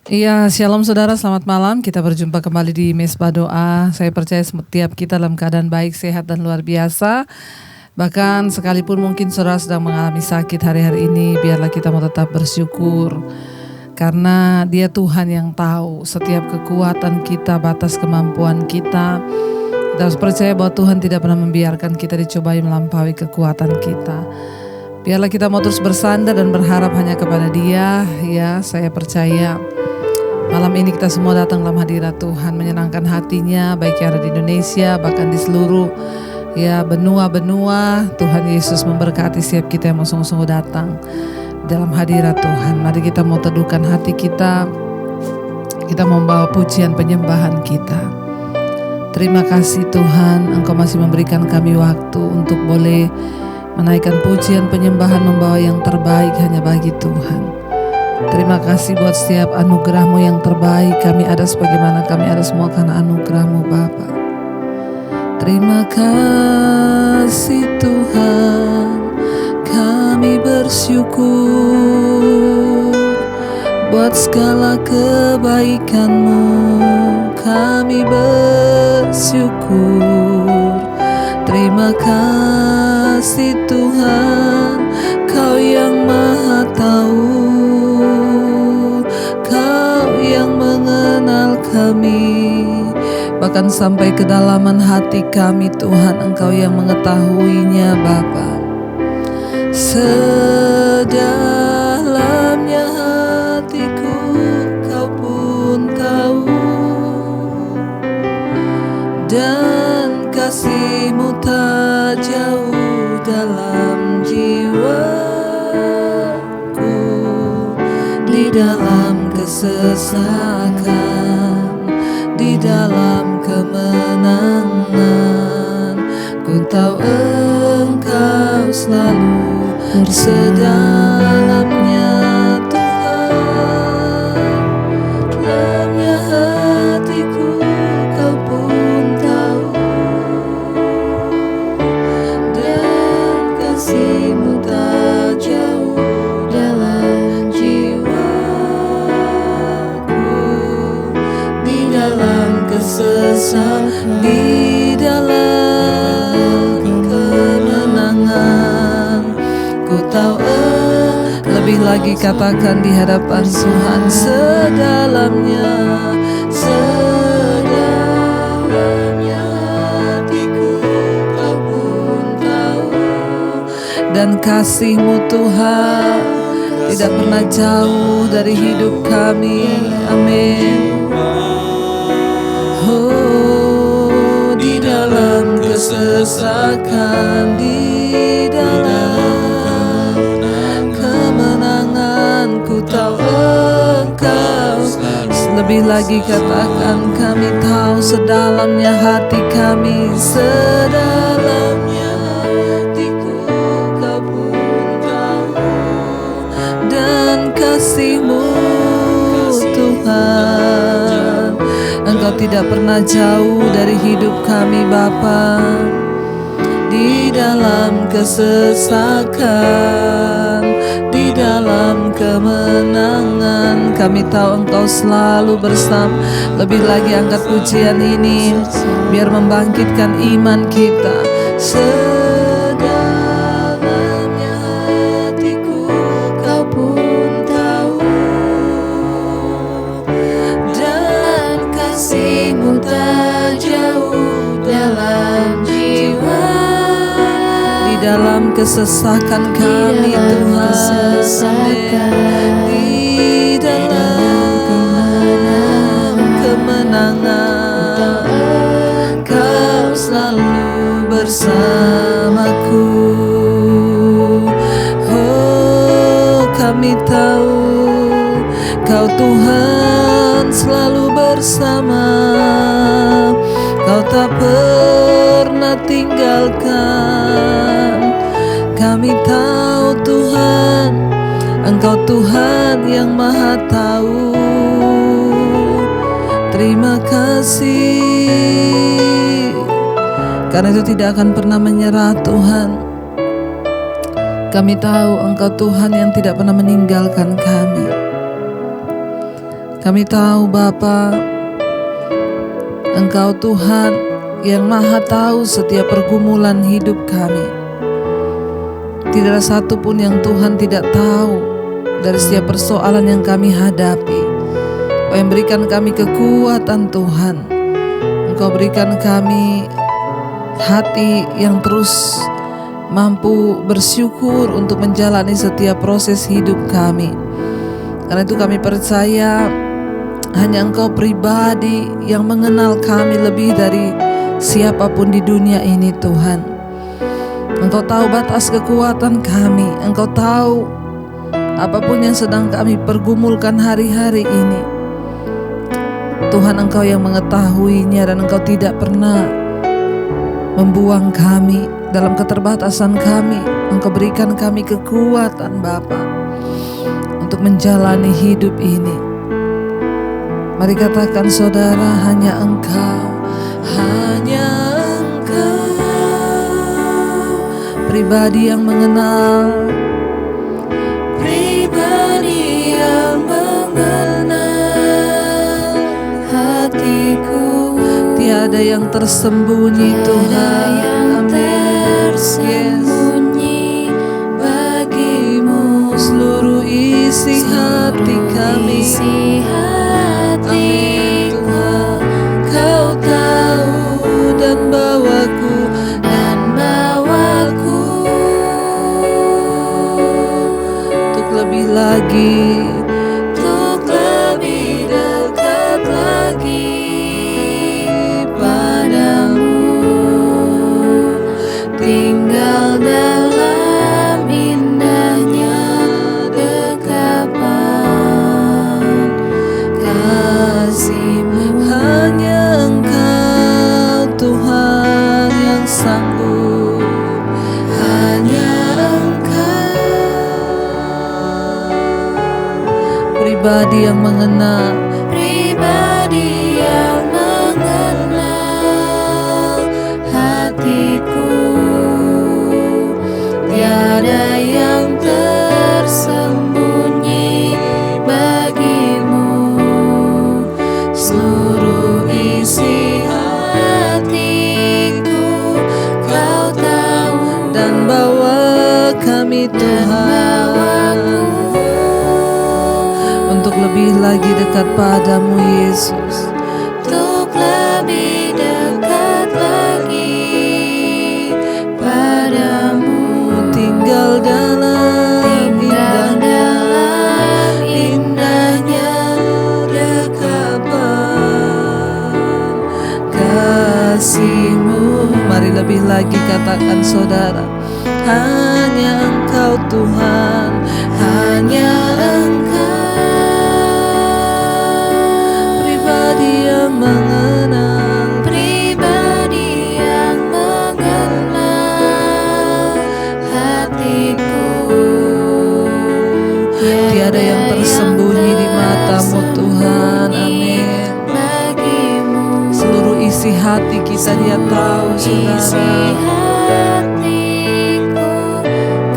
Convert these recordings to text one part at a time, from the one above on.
Iya, shalom saudara, selamat malam. Kita berjumpa kembali di Mesbah Doa. Saya percaya setiap kita dalam keadaan baik, sehat, dan luar biasa. Bahkan sekalipun mungkin saudara sedang mengalami sakit hari-hari ini, biarlah kita mau tetap bersyukur. Karena Dia Tuhan yang tahu setiap kekuatan kita, batas kemampuan kita. Kita harus percaya bahwa Tuhan tidak pernah membiarkan kita dicobai melampaui kekuatan kita. Biarlah kita mau terus bersandar dan berharap hanya kepada Dia. Ya, saya percaya malam ini kita semua datang dalam hadirat Tuhan, menyenangkan hatinya, baik yang ada di Indonesia, bahkan di seluruh benua-benua. Tuhan Yesus memberkati setiap kita yang mau sungguh-sungguh datang dalam hadirat Tuhan. Mari kita mau teduhkan hati kita membawa pujian penyembahan kita. Terima kasih Tuhan, Engkau masih memberikan kami waktu untuk boleh menaikkan pujian penyembahan, membawa yang terbaik hanya bagi Tuhan. Terima kasih buat setiap anugerah-Mu yang terbaik. Kami ada sebagaimana kami ada semua karena anugerah-Mu Bapa. Terima kasih Tuhan, kami bersyukur buat segala kebaikan-Mu. Kami bersyukur. Terima kasih Tuhan, Kau yang Maha Tahu, yang mengenal kami, bahkan sampai kedalaman hati kami Tuhan, Engkau yang mengetahuinya Bapa. Sedalamnya hatiku Kau pun tahu, dan kasih-Mu tak jauh dalam jiwaku. Di dalam kesesakan, di dalam kemenangan, ku tahu Engkau selalu bersedalamnya Tuhan. Dalamnya hatiku Kau pun tahu, dan kasih-Mu tak jauh dalam kesesakan, di dalam kemenangan, ku tahu lebih lagi katakan di hadapan Tuhan, sedalamnya hatiku Kau pun tahu, dan kasih-Mu Tuhan tidak pernah jauh dari hidup kami. Amin. Oh, di dalam kesesakan, di dalam kemenangan, ku tahu Engkau. Lebih lagi katakan, kami tahu sedalamnya hati kami, sedalamnya hatiku Kau pun tahu, dan kasih-Mu Tuhan, Engkau tidak pernah jauh dari hidup kami Bapa. Di dalam kesesakan, di dalam kemenangan, kami tahu Engkau selalu bersama. Lebih lagi angkat pujian ini, biar membangkitkan iman kita. Sedalamnya hatiku Kau pun tahu, dan kasih-Mu tak jauh dalam jiwa. Di dalam kesesakan kami Tuhan, di dalam kemenangan, Kau selalu bersamaku. Oh, kami tahu Kau Tuhan selalu bersama, Kau tak pernah tinggalkan. Kami tahu Tuhan, Engkau Tuhan yang Maha Tahu. Terima kasih, karena itu tidak akan pernah menyerah Tuhan. Kami tahu Engkau Tuhan yang tidak pernah meninggalkan kami. Kami tahu Bapa, Engkau Tuhan yang Maha tahu setiap pergumulan hidup kami. Tidak ada satu pun yang Tuhan tidak tahu dari setiap persoalan yang kami hadapi. Kau yang berikan kami kekuatan Tuhan. Engkau berikan kami hati yang terus mampu bersyukur untuk menjalani setiap proses hidup kami. Karena itu kami percaya hanya Engkau pribadi yang mengenal kami lebih dari siapapun di dunia ini Tuhan. Engkau tahu batas kekuatan kami. Engkau tahu apapun yang sedang kami pergumulkan hari-hari ini. Tuhan, Engkau yang mengetahuinya, dan Engkau tidak pernah membuang kami dalam keterbatasan kami. Engkau berikan kami kekuatan Bapa untuk menjalani hidup ini. Mari katakan saudara, hanya Engkau pribadi yang mengenal, hatiku. Tiada yang tersembunyi Tuhan, tersembunyi bagimu. Seluruh isi hati kami, amin Tuhan. Kau tahu dan bawaku untuk lebih lagi, untuk lebih dekat lagi padamu, tinggal dalam indahnya dekapan kasih-Mu. Hanya Engkau Tuhan yang sanggup, hanya Engkau pribadi yang mengenal, hatiku. Tiada yang tersembunyi bagimu. Seluruh isi hatiku Kau tahu, dan bawa kami Tuhan untuk lebih lagi dekat padamu Yesus. Untuk lebih dekat lagi padamu, tinggal dalam indahnya dekapan kasih-Mu. Mari lebih lagi katakan saudara, hanya Engkau Tuhan, hanya Engkau pribadi yang mengenal, hatiku. Tiada yang tersembunyi di mata-Mu Tuhan, amin. Seluruh isi hati kita Dia tahu saudara.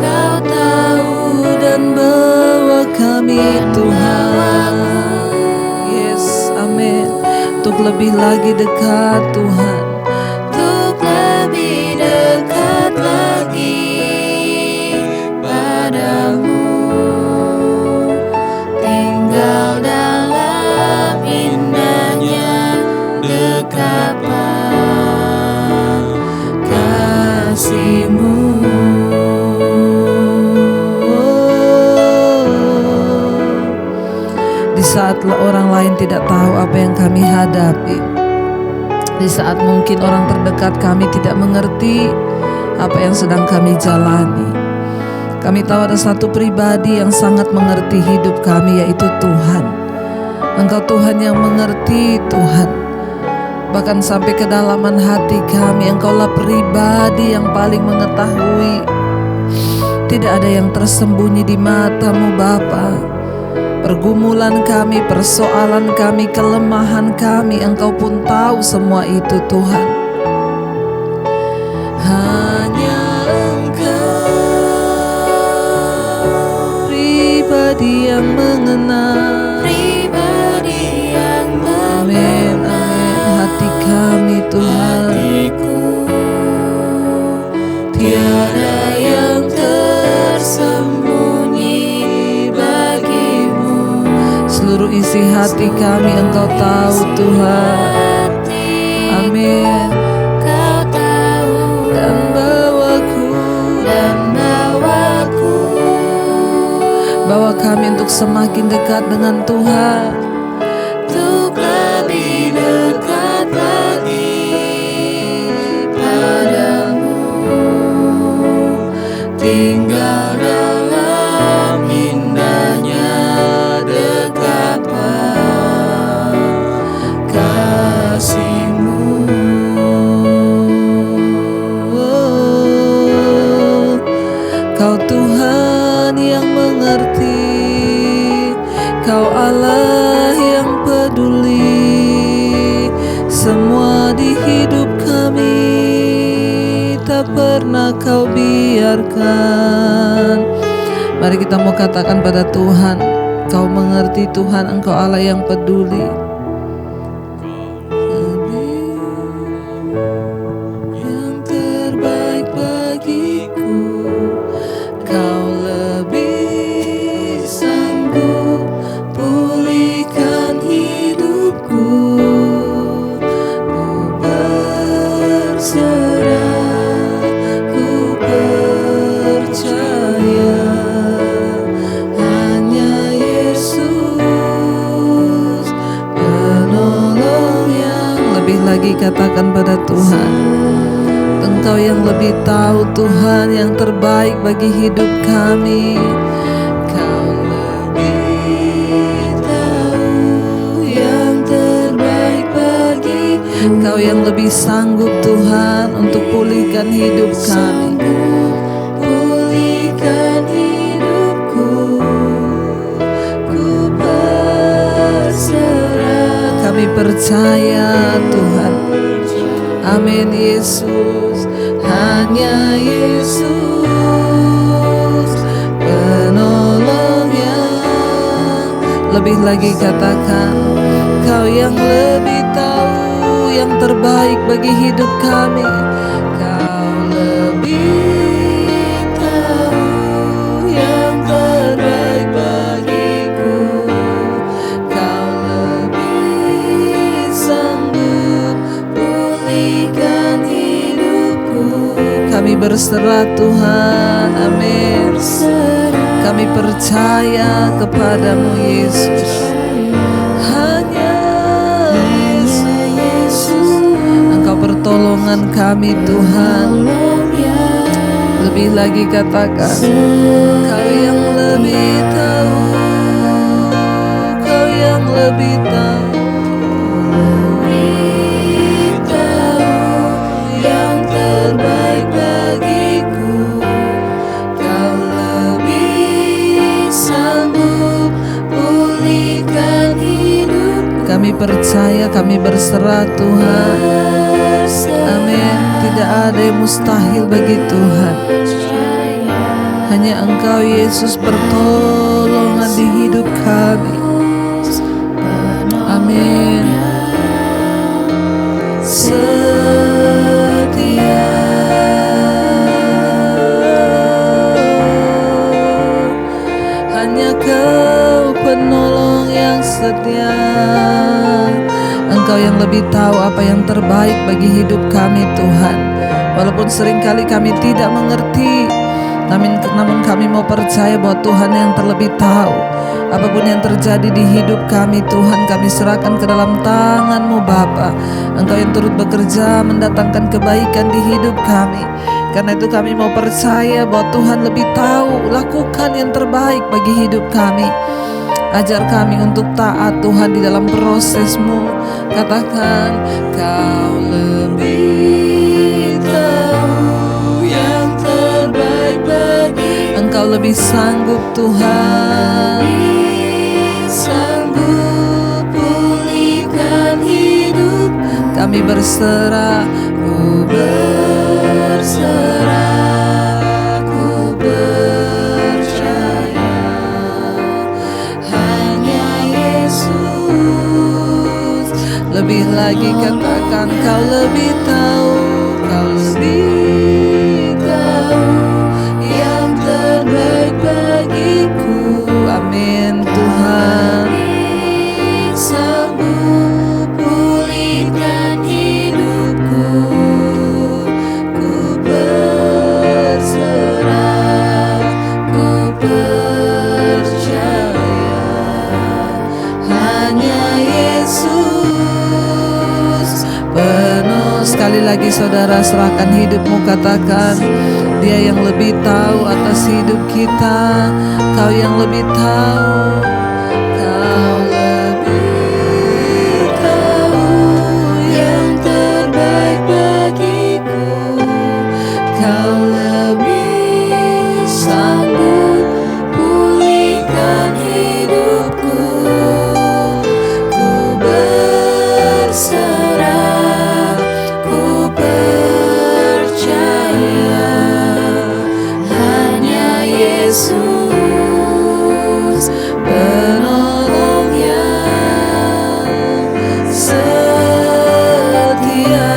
Kau tahu dan bawa kami Tuhan. Yes, amin. Untuk lebih lagi dekat Tuhan, untuk lebih dekat lagi padamu, tinggal dalam indahnya dekapan kasih-Mu. Di saat orang lain tidak tahu apa yang kami hadapi, di saat mungkin orang terdekat kami tidak mengerti apa yang sedang kami jalani, kami tahu ada satu pribadi yang sangat mengerti hidup kami, yaitu Tuhan. Engkau Tuhan yang mengerti Tuhan, bahkan sampai kedalaman hati kami. Engkaulah pribadi yang paling mengetahui. Tidak ada yang tersembunyi di mata-Mu Bapa. Pergumulan kami, persoalan kami, kelemahan kami, Engkau pun tahu semua itu Tuhan. Hanya Engkau pribadi yang mengenal, seluruh isi hati kami Engkau tahu Tuhan. Amin. Dan bawa kami untuk semakin dekat dengan Tuhan, untuk lebih dekat lagi padamu, tinggal dalam indahnya dekatan kasih-Mu. Kau Tuhan yang mengerti, Kau Allah yang peduli, semua di hidup kami tak pernah Kau biarkan. Mari kita mau katakan pada Tuhan, Kau mengerti Tuhan, Engkau Allah yang peduli. Yang terbaik bagiku, Kau lebih sanggup pulihkan hidupku. Ku berserah, ku percaya, hanya Yesus penolong yang lebih lagi. Katakan pada Tuhan, Engkau yang lebih tahu Tuhan yang terbaik bagi hidup kami. Kau lebih tahu yang terbaik bagi, Kau yang lebih sanggup Tuhan untuk pulihkan hidup kami. Pulihkan hidupku, ku berserah. Kami percaya Tuhan. Amin Yesus, hanya Yesus penolong yang lebih lagi. Katakan, Kau yang lebih tahu yang terbaik bagi hidup kami. Kau lebih tahu yang terbaik bagiku. Kau lebih sanggup pulihkan hidupku. Kami berserah Tuhan. Amin. Kami percaya kepadamu Yesus. Hanya Yesus, Engkau pertolongan kami Tuhan. Lebih lagi katakan, Kau yang lebih tahu, Kau yang lebih tahu. Yang terbaik bagiku, Kau lebih sanggup pulihkan hidup. Kami percaya, kami berserah Tuhan. Amin. Tidak ada yang mustahil bagi Tuhan. Hanya Engkau Yesus pertolongan di hidup kami. Amin. Setia, hanya Kau penolong yang setia. Engkau yang lebih tahu apa yang terbaik bagi hidup kami Tuhan. Walaupun seringkali kami tidak mengerti, namun kami mau percaya bahwa Tuhan yang terlebih tahu. Apapun yang terjadi di hidup kami Tuhan, kami serahkan ke dalam tangan-Mu Bapa. Engkau yang turut bekerja mendatangkan kebaikan di hidup kami. Karena itu kami mau percaya bahwa Tuhan lebih tahu. Lakukan yang terbaik bagi hidup kami. Ajar kami untuk taat Tuhan di dalam proses-Mu. Katakan, Kau lebih tahu yang terbaik bagi. Engkau lebih sanggup Tuhan, sanggup pulihkan hidup. Kami berserah, ku berserah, ku percaya, hanya Yesus. Lebih lagi katakan, Kau lebih tahu, Kau lebih tahu yang terbaik bagiku. Amin Tuhan. sekali lagi saudara serahkan hidupmu, katakan, Dia yang lebih tahu atas hidup kita. Kau yang lebih tahu, Kau lebih tahu yang terbaik bagiku. Kau lebih sanggup pulihkan hidupku. Ku berserah, ku percaya, hanya Yesus penolong yang setia.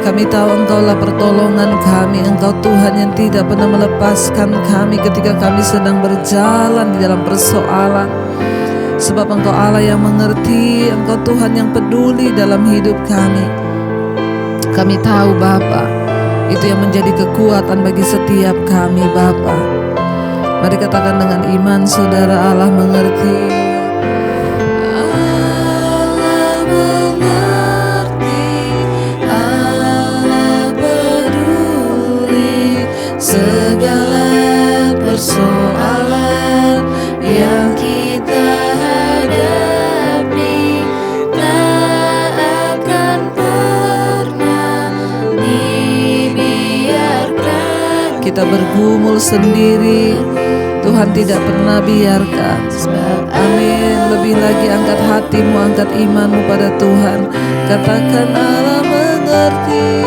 Kami tahu Engkaulah pertolongan kami. Engkau Tuhan yang tidak pernah melepaskan kami ketika kami sedang berjalan di dalam persoalan. Sebab Engkau Allah yang mengerti, Engkau Tuhan yang peduli dalam hidup kami. Kami tahu Bapa, itu yang menjadi kekuatan bagi setiap kami Bapa. Mari katakan dengan iman, saudara, Allah mengerti. Allah mengerti, Allah peduli segala persoalan yang kita hadapi. Tak akan pernah dibiarkan kita bergumul sendiri. Tuhan tidak pernah biarkan. Amin. Lebih lagi angkat hatimu, angkat imanmu pada Tuhan. Katakan, Allah mengerti.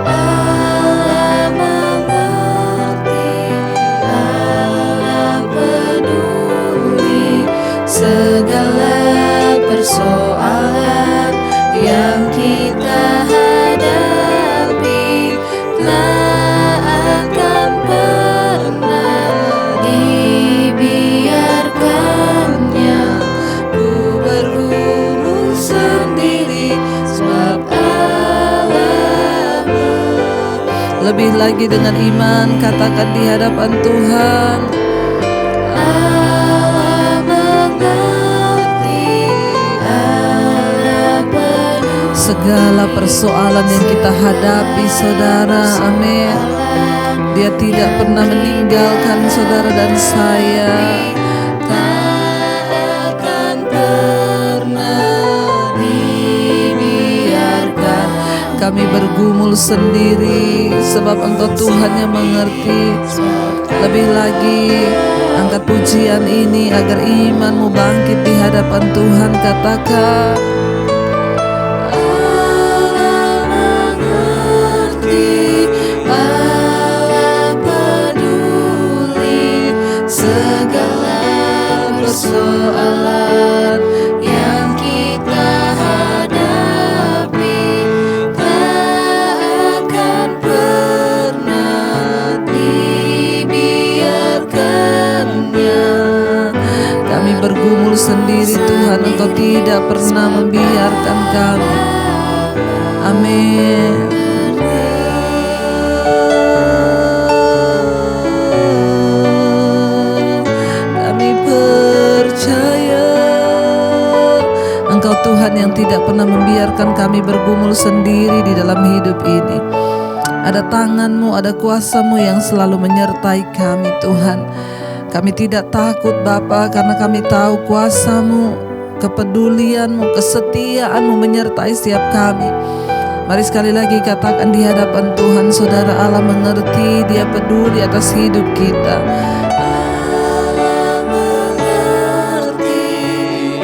Allah mengerti, Allah peduli segala persoalan yang kita hadapi. Tak akan pernah dibiarkannya. Ku bergumul sendiri, sebab Allah. Lebih lagi dengan iman, katakan di hadapan Tuhan, Allah mengerti, Allah peduli segala persoalan yang kita hadapi, saudara. Amin. Dia tidak pernah meninggalkan saudara dan saya. Tak akan pernah dibiarkan kami bergumul sendiri, sebab Engkau Tuhan yang mengerti. Lebih lagi, angkat pujian ini agar imanmu bangkit di hadapan Tuhan. Katakan, Allah mengerti, Allah peduli segala persoalan yang kita hadapi. Tak akan pernah dibiarkannya. Kami bergumul sendiri Tuhan, Engkau tidak pernah membiarkan kami. Amin. Kami percaya Engkau Tuhan yang tidak pernah membiarkan kami bergumul sendiri di dalam hidup ini. Ada tangan-Mu, ada kuasa-Mu yang selalu menyertai kami Tuhan. Kami tidak takut Bapa, karena kami tahu kuasa-Mu, kepedulian-Mu, kesetiaan-Mu menyertai setiap kami. Mari sekali lagi katakan di hadapan Tuhan, saudara, Allah mengerti, Dia peduli atas hidup kita. Allah mengerti,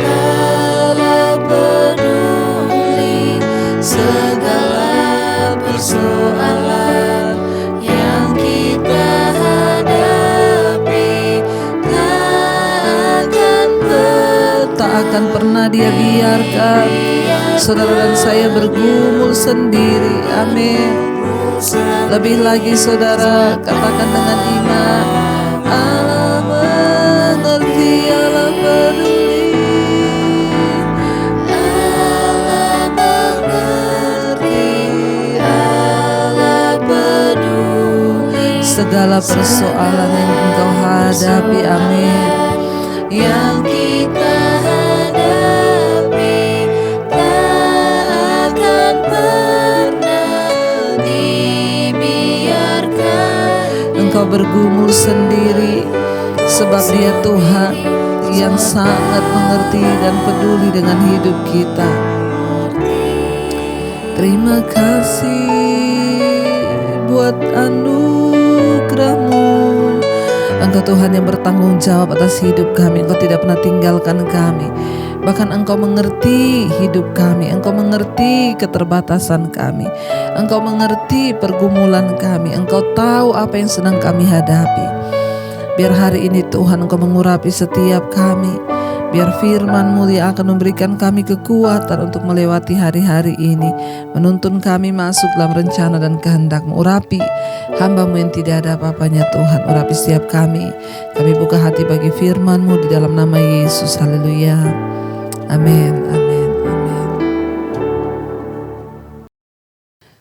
Allah peduli segala persoalan yang kita hadapi. Tak akan pernah Dia biarkan saudara dan saya bergumul sendiri. Amin. Lebih lagi saudara, katakan dengan iman, Allah mengerti, Allah peduli, Allah mengerti, Allah peduli segala persoalan yang engkau hadapi. Amin. Yang kita Engkau bergumul sendiri, sebab Dia Tuhan yang sangat mengerti dan peduli dengan hidup kita. Terima kasih buat anugerah-Mu. Engkau Tuhan yang bertanggung jawab atas hidup kami. Engkau tidak pernah tinggalkan kami. Bahkan Engkau mengerti hidup kami. Engkau mengerti keterbatasan kami. Engkau mengerti pergumulan kami. Engkau tahu apa yang sedang kami hadapi. Biar hari ini Tuhan Engkau mengurapi setiap kami. Biar firman-Mu yang akan memberikan kami kekuatan untuk melewati hari-hari ini, menuntun kami masuk dalam rencana dan kehendak-Mu. Urapi hamba-Mu yang tidak ada apa-apanya Tuhan. Urapi setiap kami. Kami buka hati bagi firman-Mu di dalam nama Yesus. Haleluya. Amin. Amin. Amin.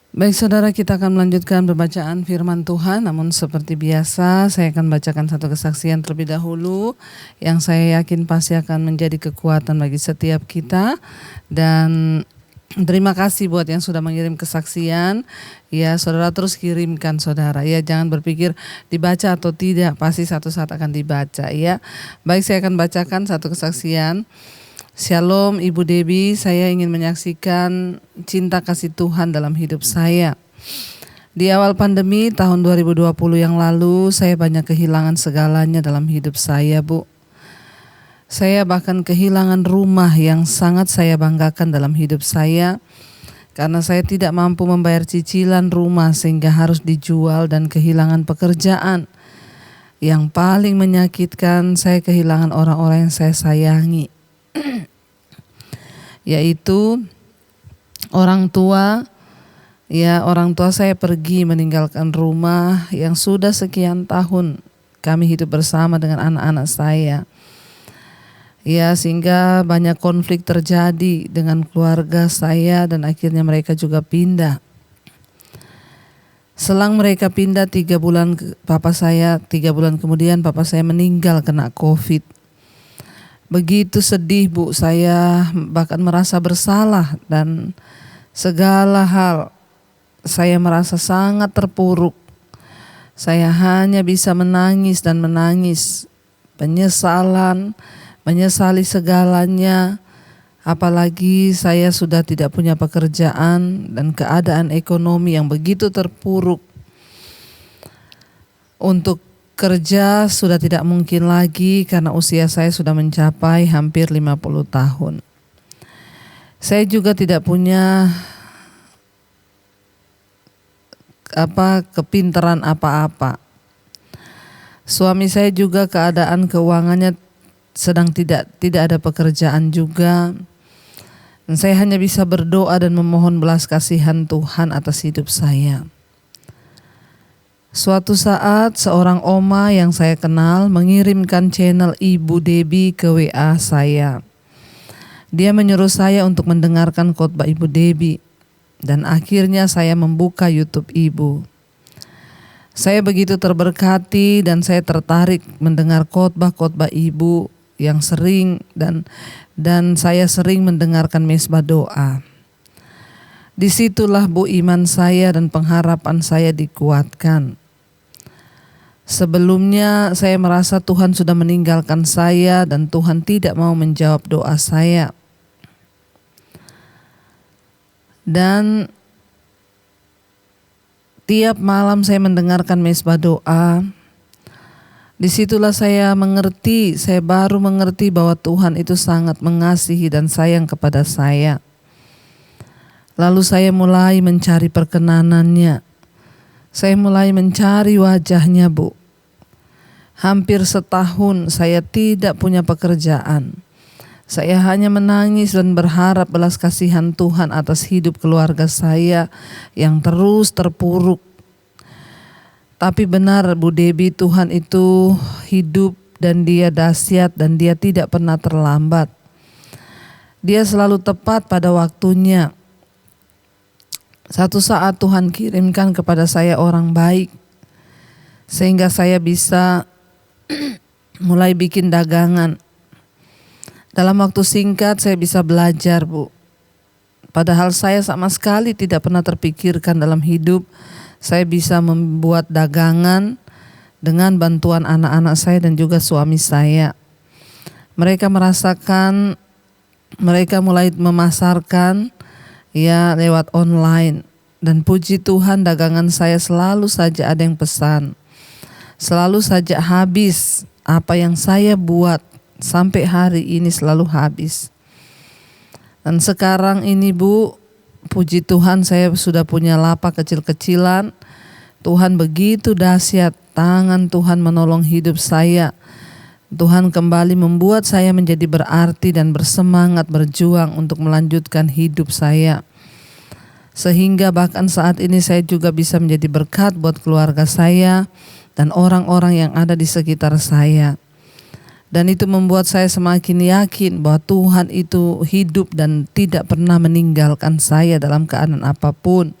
Baik saudara, kita akan melanjutkan pembacaan firman Tuhan. Namun seperti biasa, saya akan bacakan satu kesaksian terlebih dahulu yang saya yakin pasti akan menjadi kekuatan bagi setiap kita. Dan terima kasih buat yang sudah mengirim kesaksian. Ya, saudara terus kirimkan saudara. Ya, jangan berpikir dibaca atau tidak, pasti satu saat akan dibaca ya. Baik, saya akan bacakan satu kesaksian. Shalom Ibu Debbie, saya ingin menyaksikan cinta kasih Tuhan dalam hidup saya. Di awal pandemi tahun 2020 yang lalu, saya banyak kehilangan segalanya dalam hidup saya, Bu. Saya bahkan kehilangan rumah yang sangat saya banggakan dalam hidup saya, karena saya tidak mampu membayar cicilan rumah sehingga harus dijual, dan kehilangan pekerjaan. Yang paling menyakitkan, saya kehilangan orang-orang yang saya sayangi. Yaitu orang tua. Ya, orang tua saya pergi meninggalkan rumah yang sudah sekian tahun kami hidup bersama dengan anak-anak saya. Ya, sehingga banyak konflik terjadi dengan keluarga saya dan akhirnya mereka juga pindah. Selang mereka pindah 3 bulan, 3 bulan kemudian papa saya meninggal kena COVID. Begitu sedih, Bu, saya bahkan merasa bersalah dan segala hal saya merasa sangat terpuruk. Saya hanya bisa menangis dan menangis, penyesalan, menyesali segalanya. Apalagi saya sudah tidak punya pekerjaan dan keadaan ekonomi yang begitu terpuruk. Untuk kerja sudah tidak mungkin lagi karena usia saya sudah mencapai hampir 50 tahun. Saya juga tidak punya kepintaran apa-apa. Suami saya juga keadaan keuangannya sedang tidak ada pekerjaan juga. Dan saya hanya bisa berdoa dan memohon belas kasihan Tuhan atas hidup saya. Suatu saat seorang oma yang saya kenal mengirimkan channel Ibu Debbie ke WA saya. Dia menyuruh saya untuk mendengarkan khotbah Ibu Debbie, dan akhirnya saya membuka YouTube Ibu. Saya begitu terberkati dan saya tertarik mendengar khotbah-khotbah Ibu yang sering dan saya sering mendengarkan mesbah doa. Disitulah, Bu, iman saya dan pengharapan saya dikuatkan. Sebelumnya saya merasa Tuhan sudah meninggalkan saya dan Tuhan tidak mau menjawab doa saya. Dan tiap malam saya mendengarkan mesbah doa. Disitulah saya baru mengerti bahwa Tuhan itu sangat mengasihi dan sayang kepada saya. Lalu saya mulai mencari perkenanannya. Saya mulai mencari wajahnya, Bu. Hampir setahun saya tidak punya pekerjaan. Saya hanya menangis dan berharap belas kasihan Tuhan atas hidup keluarga saya yang terus terpuruk. Tapi benar, Bu Debbie, Tuhan itu hidup dan Dia dahsyat dan Dia tidak pernah terlambat. Dia selalu tepat pada waktunya. Satu saat Tuhan kirimkan kepada saya orang baik, sehingga saya bisa mulai bikin dagangan. Dalam waktu singkat saya bisa belajar, Bu. Padahal saya sama sekali tidak pernah terpikirkan dalam hidup saya bisa membuat dagangan. dengan bantuan anak-anak saya dan juga suami saya. Mereka merasakan, mereka mulai memasarkan ya lewat online, dan puji Tuhan dagangan saya selalu saja ada yang pesan. Selalu saja habis apa yang saya buat sampai hari ini selalu habis. Dan sekarang ini Bu, puji Tuhan saya sudah punya lapak kecil-kecilan. Tuhan begitu dahsyat, tangan Tuhan menolong hidup saya. Tuhan kembali membuat saya menjadi berarti dan bersemangat berjuang untuk melanjutkan hidup saya. Sehingga bahkan saat ini saya juga bisa menjadi berkat buat keluarga saya dan orang-orang yang ada di sekitar saya. Dan itu membuat saya semakin yakin bahwa Tuhan itu hidup dan tidak pernah meninggalkan saya dalam keadaan apapun.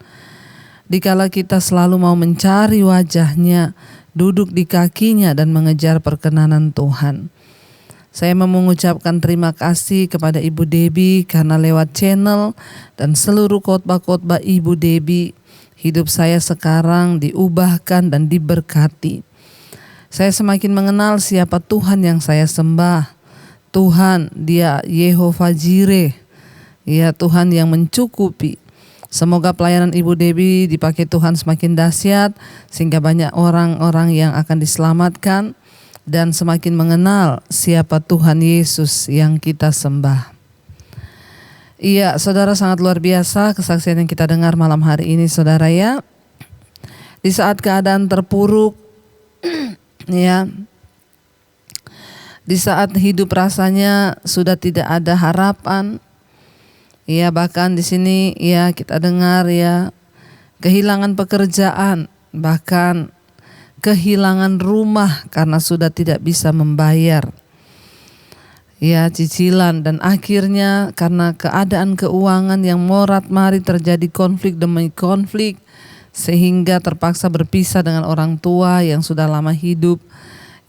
Dikala kita selalu mau mencari wajahnya, duduk di kakinya dan mengejar perkenanan Tuhan. Saya mau mengucapkan terima kasih kepada Ibu Debbie karena lewat channel dan seluruh khotbah-khotbah Ibu Debbie, hidup saya sekarang diubahkan dan diberkati. Saya semakin mengenal siapa Tuhan yang saya sembah. Tuhan, Dia Yehovah Jireh. Ya, Tuhan yang mencukupi. Semoga pelayanan Ibu Debbie dipakai Tuhan semakin dahsyat sehingga banyak orang-orang yang akan diselamatkan dan semakin mengenal siapa Tuhan Yesus yang kita sembah. Iya, saudara, sangat luar biasa kesaksian yang kita dengar malam hari ini, saudara ya. Di saat keadaan terpuruk, ya, di saat hidup rasanya sudah tidak ada harapan, ya, bahkan di sini ya kita dengar ya kehilangan pekerjaan, bahkan kehilangan rumah karena sudah tidak bisa membayar ya cicilan, dan akhirnya karena keadaan keuangan yang morat-marit terjadi konflik demi konflik sehingga terpaksa berpisah dengan orang tua yang sudah lama hidup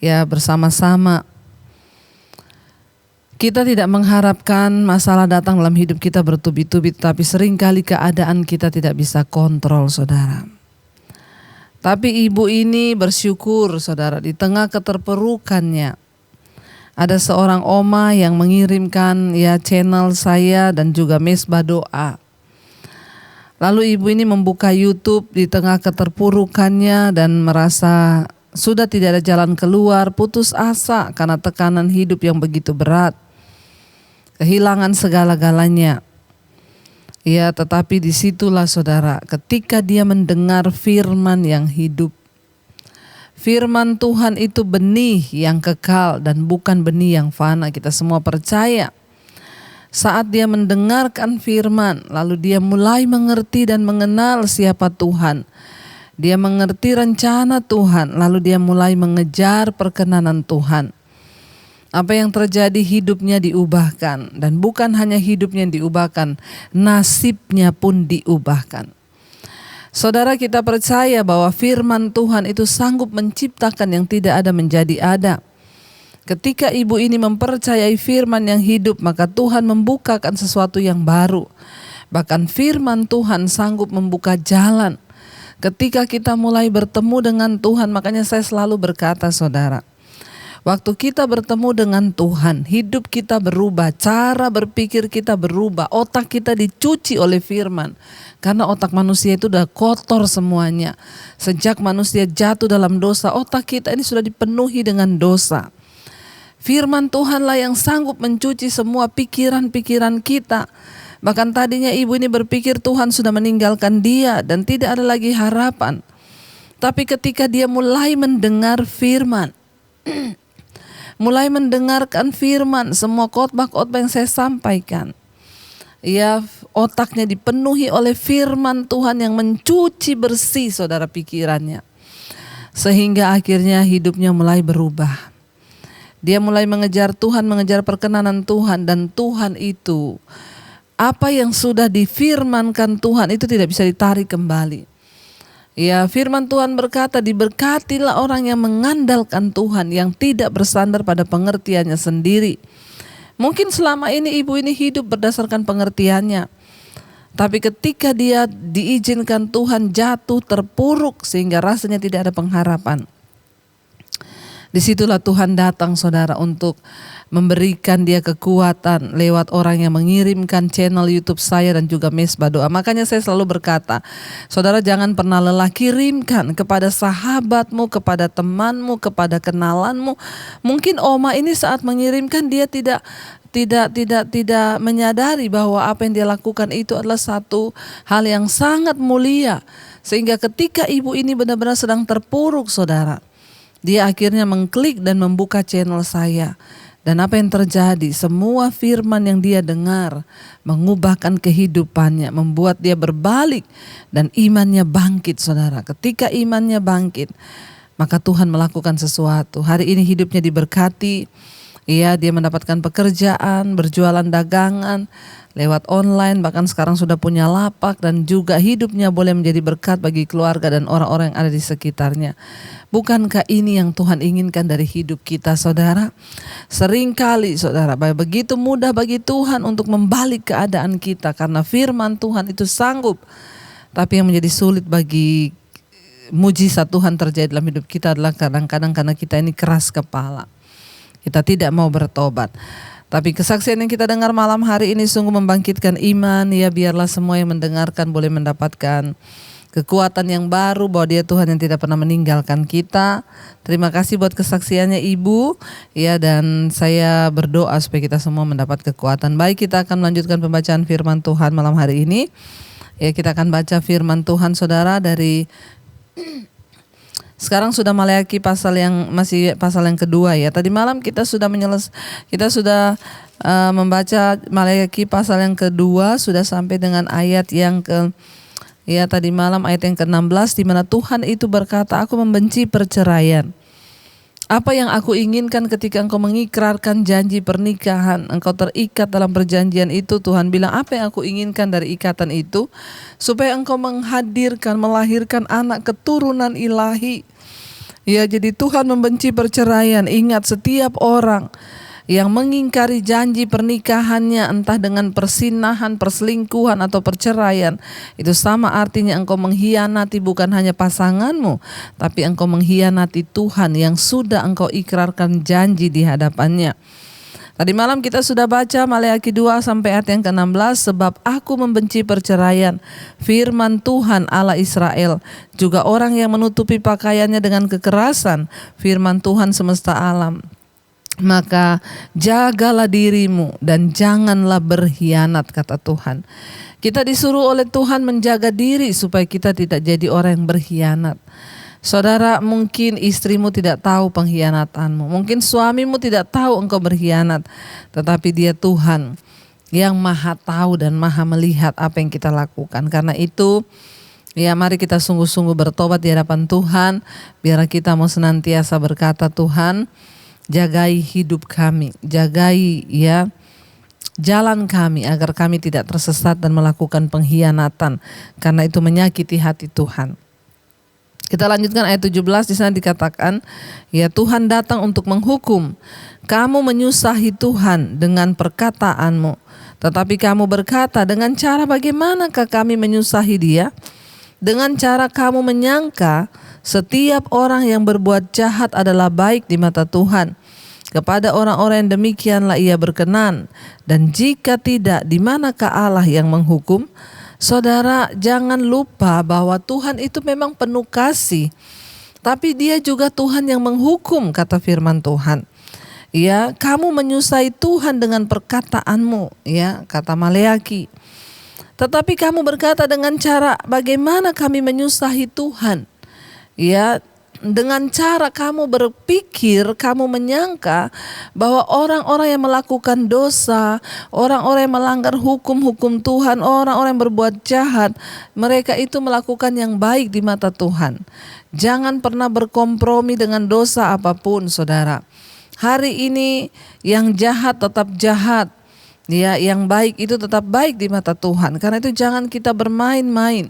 ya bersama-sama. Kita tidak mengharapkan masalah datang dalam hidup kita bertubi-tubi, tapi seringkali keadaan kita tidak bisa kontrol, saudara. Tapi ibu ini bersyukur, saudara, di tengah keterpurukannya ada seorang oma yang mengirimkan ya channel saya dan juga mesbah doa. Lalu ibu ini membuka YouTube di tengah keterpurukannya dan merasa sudah tidak ada jalan keluar, putus asa karena tekanan hidup yang begitu berat, kehilangan segala-galanya. Ya, tetapi disitulah saudara, ketika dia mendengar firman yang hidup. Firman Tuhan itu benih yang kekal dan bukan benih yang fana. Kita semua percaya. Saat dia mendengarkan firman, lalu dia mulai mengerti dan mengenal siapa Tuhan. Dia mengerti rencana Tuhan, lalu dia mulai mengejar perkenanan Tuhan. Apa yang terjadi, hidupnya diubahkan, dan bukan hanya hidupnya yang diubahkan, nasibnya pun diubahkan. Saudara, kita percaya bahwa firman Tuhan itu sanggup menciptakan yang tidak ada menjadi ada. Ketika ibu ini mempercayai firman yang hidup, maka Tuhan membukakan sesuatu yang baru. Bahkan firman Tuhan sanggup membuka jalan. Ketika kita mulai bertemu dengan Tuhan, makanya saya selalu berkata, saudara, waktu kita bertemu dengan Tuhan, hidup kita berubah, cara berpikir kita berubah, otak kita dicuci oleh firman. Karena otak manusia itu udah kotor semuanya. Sejak manusia jatuh dalam dosa, otak kita ini sudah dipenuhi dengan dosa. Firman Tuhanlah yang sanggup mencuci semua pikiran-pikiran kita. Bahkan tadinya ibu ini berpikir Tuhan sudah meninggalkan dia dan tidak ada lagi harapan. Tapi ketika dia mulai mendengar firman, mulai mendengarkan firman, semua khotbah-khotbah yang saya sampaikan, ya, otaknya dipenuhi oleh firman Tuhan yang mencuci bersih saudara pikirannya. Sehingga akhirnya hidupnya mulai berubah. Dia mulai mengejar Tuhan, mengejar perkenanan Tuhan, dan Tuhan itu, apa yang sudah difirmankan Tuhan itu tidak bisa ditarik kembali. Ya, firman Tuhan berkata, diberkatilah orang yang mengandalkan Tuhan, yang tidak bersandar pada pengertiannya sendiri. Mungkin selama ini ibu ini hidup berdasarkan pengertiannya. Tapi ketika dia diizinkan Tuhan jatuh terpuruk sehingga rasanya tidak ada pengharapan, Disitulah Tuhan datang saudara untuk memberikan dia kekuatan lewat orang yang mengirimkan channel YouTube saya dan juga Mesbah Doa. Makanya saya selalu berkata, saudara jangan pernah lelah, kirimkan kepada sahabatmu, kepada temanmu, kepada kenalanmu. Mungkin Oma ini saat mengirimkan dia tidak menyadari bahwa apa yang dia lakukan itu adalah satu hal yang sangat mulia. Sehingga ketika ibu ini benar-benar sedang terpuruk saudara, dia akhirnya mengklik dan membuka channel saya. Dan apa yang terjadi? Semua firman yang dia dengar mengubahkan kehidupannya, membuat dia berbalik dan imannya bangkit saudara. Ketika imannya bangkit, maka Tuhan melakukan sesuatu. Hari ini hidupnya diberkati. Dia mendapatkan pekerjaan, berjualan dagangan lewat online, bahkan sekarang sudah punya lapak, dan juga hidupnya boleh menjadi berkat bagi keluarga dan orang-orang yang ada di sekitarnya. Bukankah ini yang Tuhan inginkan dari hidup kita saudara? Seringkali saudara, begitu mudah bagi Tuhan untuk membalik keadaan kita karena firman Tuhan itu sanggup. Tapi yang menjadi sulit bagi mujizat Tuhan terjadi dalam hidup kita adalah kadang-kadang karena kita ini keras kepala. Kita tidak mau bertobat. Tapi kesaksian yang kita dengar malam hari ini sungguh membangkitkan iman. Ya, biarlah semua yang mendengarkan boleh mendapatkan kekuatan yang baru bahwa dia Tuhan yang tidak pernah meninggalkan kita. Terima kasih buat kesaksiannya Ibu. Ya, dan saya berdoa supaya kita semua mendapat kekuatan. Baik, kita akan melanjutkan pembacaan firman Tuhan malam hari ini. Ya, kita akan baca firman Tuhan saudara dari sekarang sudah Maleakhi pasal yang kedua ya. Tadi malam kita sudah membaca Maleakhi pasal yang kedua, sudah sampai dengan ayat yang tadi malam ayat yang ke-16, di mana Tuhan itu berkata, aku membenci perceraian. Apa yang aku inginkan ketika engkau mengikrarkan janji pernikahan, engkau terikat dalam perjanjian itu, Tuhan bilang apa yang aku inginkan dari ikatan itu, supaya engkau melahirkan anak keturunan ilahi. Ya, jadi Tuhan membenci perceraian. Ingat, setiap orang yang mengingkari janji pernikahannya, entah dengan persinahan, perselingkuhan atau perceraian, itu sama artinya engkau mengkhianati bukan hanya pasanganmu, tapi engkau mengkhianati Tuhan yang sudah engkau ikrarkan janji di hadapannya. Tadi malam kita sudah baca Maleakhi 2 sampai ayat yang ke-16, sebab aku membenci perceraian, firman Tuhan Allah Israel, juga orang yang menutupi pakaiannya dengan kekerasan, firman Tuhan semesta alam. Maka jagalah dirimu dan janganlah berkhianat, kata Tuhan. Kita disuruh oleh Tuhan menjaga diri supaya kita tidak jadi orang yang berkhianat. Saudara, mungkin istrimu tidak tahu pengkhianatanmu, mungkin suamimu tidak tahu engkau berkhianat, tetapi dia Tuhan yang maha tahu dan maha melihat apa yang kita lakukan. Karena itu, ya mari kita sungguh-sungguh bertobat di hadapan Tuhan, biar kita mau senantiasa berkata, Tuhan, jagai hidup kami, jagai ya jalan kami agar kami tidak tersesat dan melakukan pengkhianatan, karena itu menyakiti hati Tuhan. Kita lanjutkan ayat 17, di sana dikatakan, ya Tuhan datang untuk menghukum. Kamu menyusahi Tuhan dengan perkataanmu, tetapi kamu berkata, dengan cara bagaimanakah kami menyusahi Dia? Dengan cara kamu menyangka setiap orang yang berbuat jahat adalah baik di mata Tuhan. Kepada orang-orang yang demikianlah Ia berkenan. Dan jika tidak, di manakah Allah yang menghukum? Saudara, jangan lupa bahwa Tuhan itu memang penuh kasih, tapi Dia juga Tuhan yang menghukum, kata firman Tuhan. Ya, kamu menyusai Tuhan dengan perkataanmu, ya, kata Maleakhi. Tetapi kamu berkata, dengan cara bagaimana kami menyusahi Tuhan? Ya, dengan cara kamu berpikir, kamu menyangka bahwa orang-orang yang melakukan dosa, orang-orang yang melanggar hukum-hukum Tuhan, orang-orang yang berbuat jahat, mereka itu melakukan yang baik di mata Tuhan. Jangan pernah berkompromi dengan dosa apapun, saudara. Hari ini yang jahat tetap jahat, ya, yang baik itu tetap baik di mata Tuhan. Karena itu jangan kita bermain-main,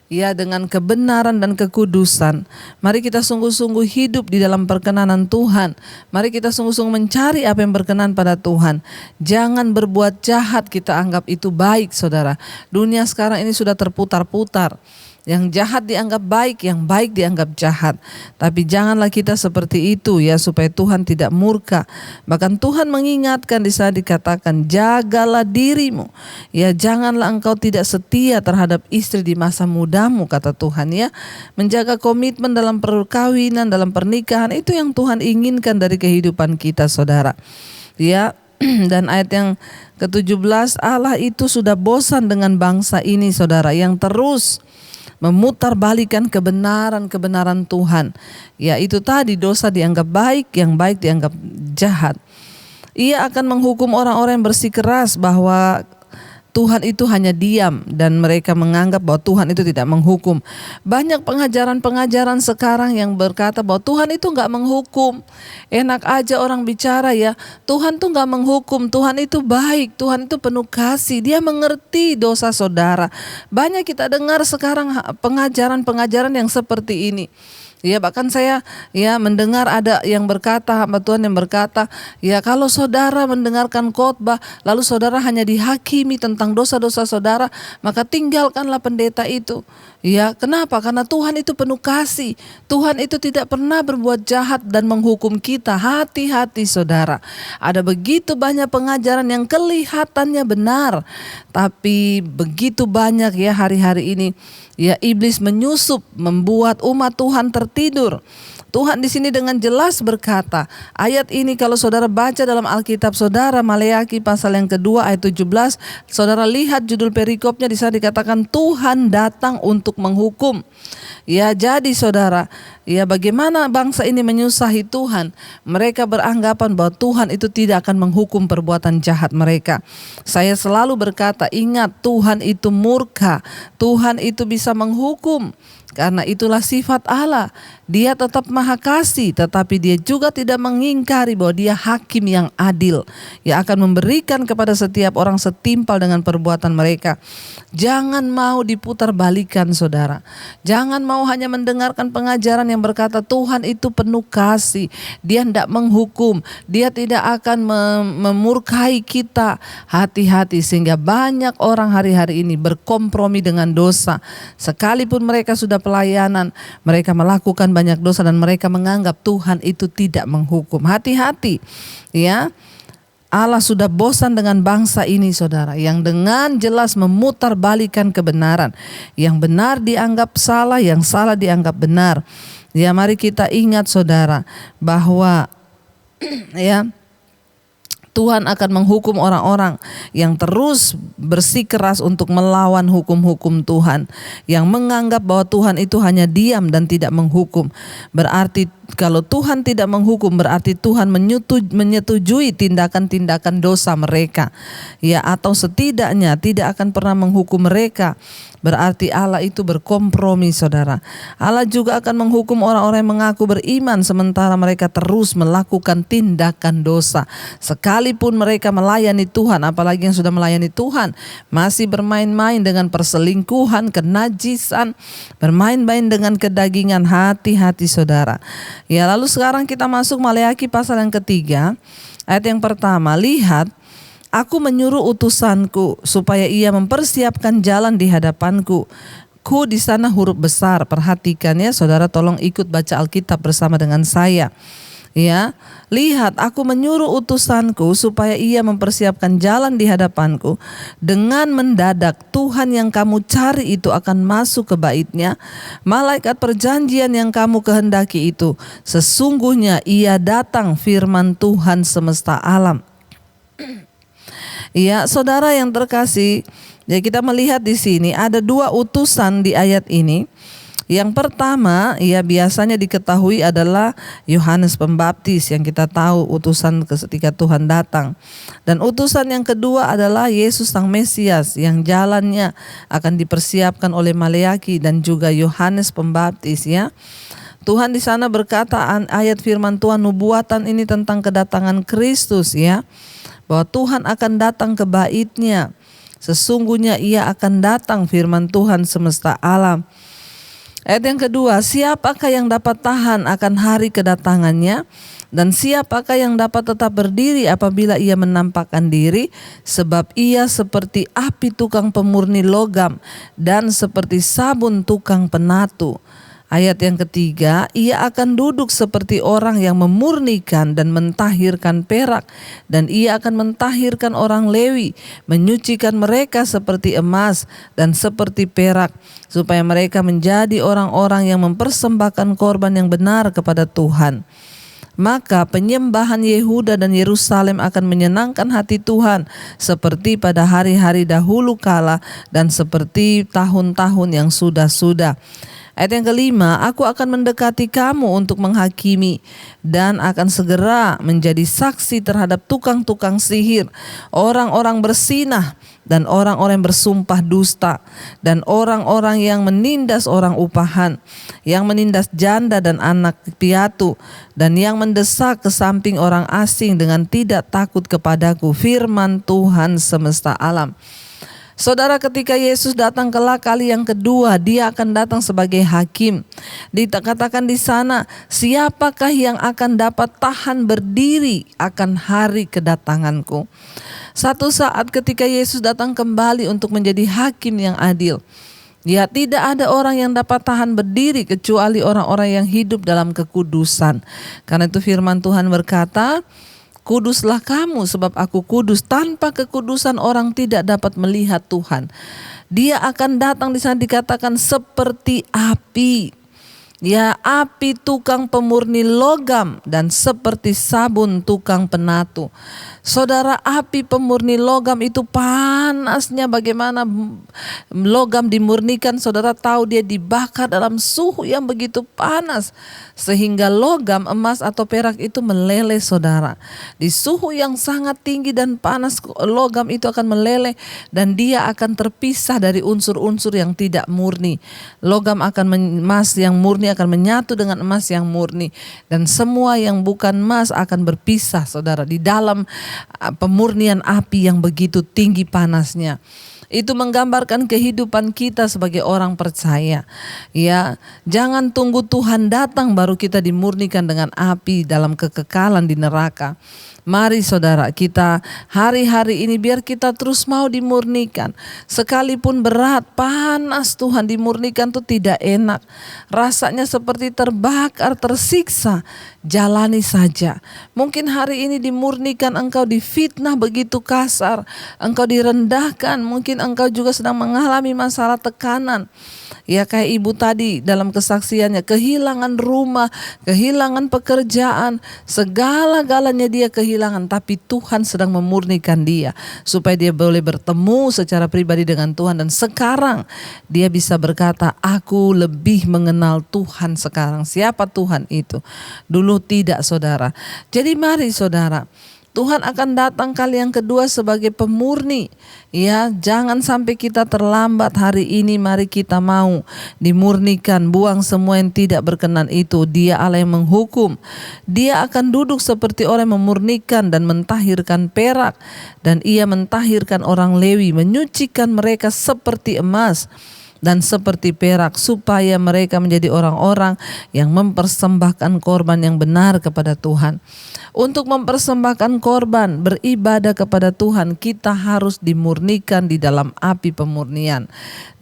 ya, dengan kebenaran dan kekudusan. Mari kita sungguh-sungguh hidup di dalam perkenanan Tuhan. Mari kita sungguh-sungguh mencari apa yang berkenan pada Tuhan. Jangan berbuat jahat kita anggap itu baik, saudara. Dunia sekarang ini sudah terputar-putar. Yang jahat dianggap baik, yang baik dianggap jahat. Tapi janganlah kita seperti itu ya, supaya Tuhan tidak murka. Bahkan Tuhan mengingatkan di saat dikatakan, jagalah dirimu. Ya, janganlah engkau tidak setia terhadap istri di masa mudamu, kata Tuhan ya. Menjaga komitmen dalam perkawinan, dalam pernikahan, itu yang Tuhan inginkan dari kehidupan kita, saudara. Ya, dan ayat yang ke-17, Allah itu sudah bosan dengan bangsa ini, saudara, yang terus memutarbalikan kebenaran Tuhan. Ya, itu tadi, dosa dianggap baik, yang baik dianggap jahat. Ia akan menghukum orang-orang yang bersikeras bahwa Tuhan itu hanya diam, dan mereka menganggap bahwa Tuhan itu tidak menghukum. Banyak pengajaran-pengajaran sekarang yang berkata bahwa Tuhan itu gak menghukum. Enak aja orang bicara ya, Tuhan tuh gak menghukum, Tuhan itu baik, Tuhan itu penuh kasih, Dia mengerti dosa saudara. Banyak kita dengar sekarang pengajaran-pengajaran yang seperti ini. Ya, bahkan saya ya mendengar ada yang berkata, hamba Tuhan yang berkata, ya kalau saudara mendengarkan khotbah lalu saudara hanya dihakimi tentang dosa-dosa saudara, maka tinggalkanlah pendeta itu. Ya, kenapa? Karena Tuhan itu penuh kasih. Tuhan itu tidak pernah berbuat jahat dan menghukum kita. Hati-hati saudara. Ada begitu banyak pengajaran yang kelihatannya benar, tapi begitu banyak ya hari-hari ini ya iblis menyusup, membuat umat Tuhan tertidur. Tuhan di sini dengan jelas berkata, ayat ini kalau saudara baca dalam Alkitab saudara, Maleakhi pasal yang kedua ayat 17, saudara lihat judul perikopnya, di sana dikatakan Tuhan datang untuk menghukum. Ya, jadi saudara, ya bagaimana bangsa ini menyusahi Tuhan? Mereka beranggapan bahwa Tuhan itu tidak akan menghukum perbuatan jahat mereka. Saya selalu berkata, ingat, Tuhan itu murka, Tuhan itu bisa menghukum. Karena itulah sifat Allah. Dia tetap maha kasih, tetapi Dia juga tidak mengingkari bahwa Dia hakim yang adil, yang akan memberikan kepada setiap orang setimpal dengan perbuatan mereka. Jangan mau diputar balikan saudara. Jangan mau hanya mendengarkan pengajaran yang berkata Tuhan itu penuh kasih, Dia tidak menghukum, Dia tidak akan memurkai kita. Hati-hati, sehingga banyak orang hari-hari ini berkompromi dengan dosa. Sekalipun mereka sudah pelayanan, mereka melakukan banyak dosa dan mereka menganggap Tuhan itu tidak menghukum. Hati-hati ya. Allah sudah bosan dengan bangsa ini saudara, yang dengan jelas memutarbalikan kebenaran. Yang benar dianggap salah, yang salah dianggap benar. Ya, mari kita ingat saudara bahwa ya, Tuhan akan menghukum orang-orang yang terus bersikeras untuk melawan hukum-hukum Tuhan, yang menganggap bahwa Tuhan itu hanya diam dan tidak menghukum. Berarti kalau Tuhan tidak menghukum, berarti Tuhan menyetujui tindakan-tindakan dosa mereka, ya, atau setidaknya tidak akan pernah menghukum mereka. Berarti Allah itu berkompromi saudara. Allah juga akan menghukum orang-orang yang mengaku beriman sementara mereka terus melakukan tindakan dosa. Sekalipun mereka melayani Tuhan, apalagi yang sudah melayani Tuhan, masih bermain-main dengan perselingkuhan, kenajisan, bermain-main dengan kedagingan. Hati-hati saudara. Ya, lalu sekarang kita masuk Maleakhi pasal yang ketiga, ayat yang pertama. Lihat, Aku menyuruh utusanku supaya ia mempersiapkan jalan di hadapanku. Ku di sana huruf besar. Perhatikan ya saudara, tolong ikut baca Alkitab bersama dengan saya. Ya, lihat, aku menyuruh utusanku supaya ia mempersiapkan jalan di hadapanku. Dengan mendadak Tuhan yang kamu cari itu akan masuk ke bait-Nya. Malaikat perjanjian yang kamu kehendaki itu, sesungguhnya ia datang, firman Tuhan semesta alam. Ya, saudara yang terkasih, ya kita melihat di sini ada dua utusan di ayat ini. Yang pertama, ya biasanya diketahui adalah Yohanes Pembaptis yang kita tahu utusan ketika Tuhan datang. Dan utusan yang kedua adalah Yesus Sang Mesias yang jalannya akan dipersiapkan oleh Maleakhi dan juga Yohanes Pembaptis ya. Tuhan di sana berkata, ayat firman Tuhan nubuatan ini tentang kedatangan Kristus ya, bahwa Tuhan akan datang ke bait-Nya. Sesungguhnya ia akan datang, firman Tuhan semesta alam. Ayat yang kedua, siapakah yang dapat tahan akan hari kedatangannya? Dan siapakah yang dapat tetap berdiri apabila ia menampakkan diri? Sebab ia seperti api tukang pemurni logam dan seperti sabun tukang penatu. Ayat yang ketiga, ia akan duduk seperti orang yang memurnikan dan mentahirkan perak, dan ia akan mentahirkan orang Lewi, menyucikan mereka seperti emas dan seperti perak, supaya mereka menjadi orang-orang yang mempersembahkan korban yang benar kepada Tuhan. Maka penyembahan Yehuda dan Yerusalem akan menyenangkan hati Tuhan seperti pada hari-hari dahulu kala dan seperti tahun-tahun yang sudah-sudah. Ayat yang kelima, aku akan mendekati kamu untuk menghakimi dan akan segera menjadi saksi terhadap tukang-tukang sihir, orang-orang bersinah dan orang-orang yang bersumpah dusta, dan orang-orang yang menindas orang upahan, yang menindas janda dan anak piatu, dan yang mendesak ke samping orang asing dengan tidak takut kepadaku, firman Tuhan semesta alam. Saudara, ketika Yesus datang kelak kali yang kedua, dia akan datang sebagai hakim. Dikatakan di sana, siapakah yang akan dapat tahan berdiri akan hari kedatanganku? Satu saat ketika Yesus datang kembali untuk menjadi hakim yang adil, ya, tidak ada orang yang dapat tahan berdiri kecuali orang-orang yang hidup dalam kekudusan. Karena itu firman Tuhan berkata, kuduslah kamu sebab aku kudus. Tanpa kekudusan orang tidak dapat melihat Tuhan. Dia akan datang di sana dikatakan seperti api. Ya, api tukang pemurni logam dan seperti sabun tukang penatu. Saudara, api pemurni logam itu panasnya bagaimana logam dimurnikan. Saudara tahu dia dibakar dalam suhu yang begitu panas sehingga logam, emas atau perak itu meleleh, saudara. Di suhu yang sangat tinggi dan panas, logam itu akan meleleh dan dia akan terpisah dari unsur-unsur yang tidak murni. Logam emas yang murni akan menyatu dengan emas yang murni, dan semua yang bukan emas akan berpisah, saudara, di dalam pemurnian api yang begitu tinggi panasnya. Itu menggambarkan kehidupan kita sebagai orang percaya. Ya, jangan tunggu Tuhan datang baru kita dimurnikan dengan api dalam kekekalan di neraka. Mari saudara, kita hari-hari ini biar kita terus mau dimurnikan. Sekalipun berat, panas, Tuhan, dimurnikan itu tidak enak. Rasanya seperti terbakar, tersiksa. Jalani saja. Mungkin hari ini dimurnikan engkau difitnah begitu kasar, engkau direndahkan, mungkin engkau juga sedang mengalami masalah tekanan. Ya, kayak ibu tadi dalam kesaksiannya, kehilangan rumah, kehilangan pekerjaan, segala-galanya dia kehilangan, tapi Tuhan sedang memurnikan dia supaya dia boleh bertemu secara pribadi dengan Tuhan, dan sekarang dia bisa berkata, aku lebih mengenal Tuhan sekarang. Siapa Tuhan itu? Dulu tidak, saudara. Jadi mari saudara, Tuhan akan datang kali yang kedua sebagai pemurni. Ya, jangan sampai kita terlambat hari ini. Mari kita mau dimurnikan, buang semua yang tidak berkenan itu. Dia Allah yang menghukum. Dia akan duduk seperti orang yang memurnikan dan mentahirkan perak, dan ia mentahirkan orang Lewi, menyucikan mereka seperti emas dan seperti perak, supaya mereka menjadi orang-orang yang mempersembahkan korban yang benar kepada Tuhan. Untuk mempersembahkan korban, beribadah kepada Tuhan, kita harus dimurnikan di dalam api pemurnian.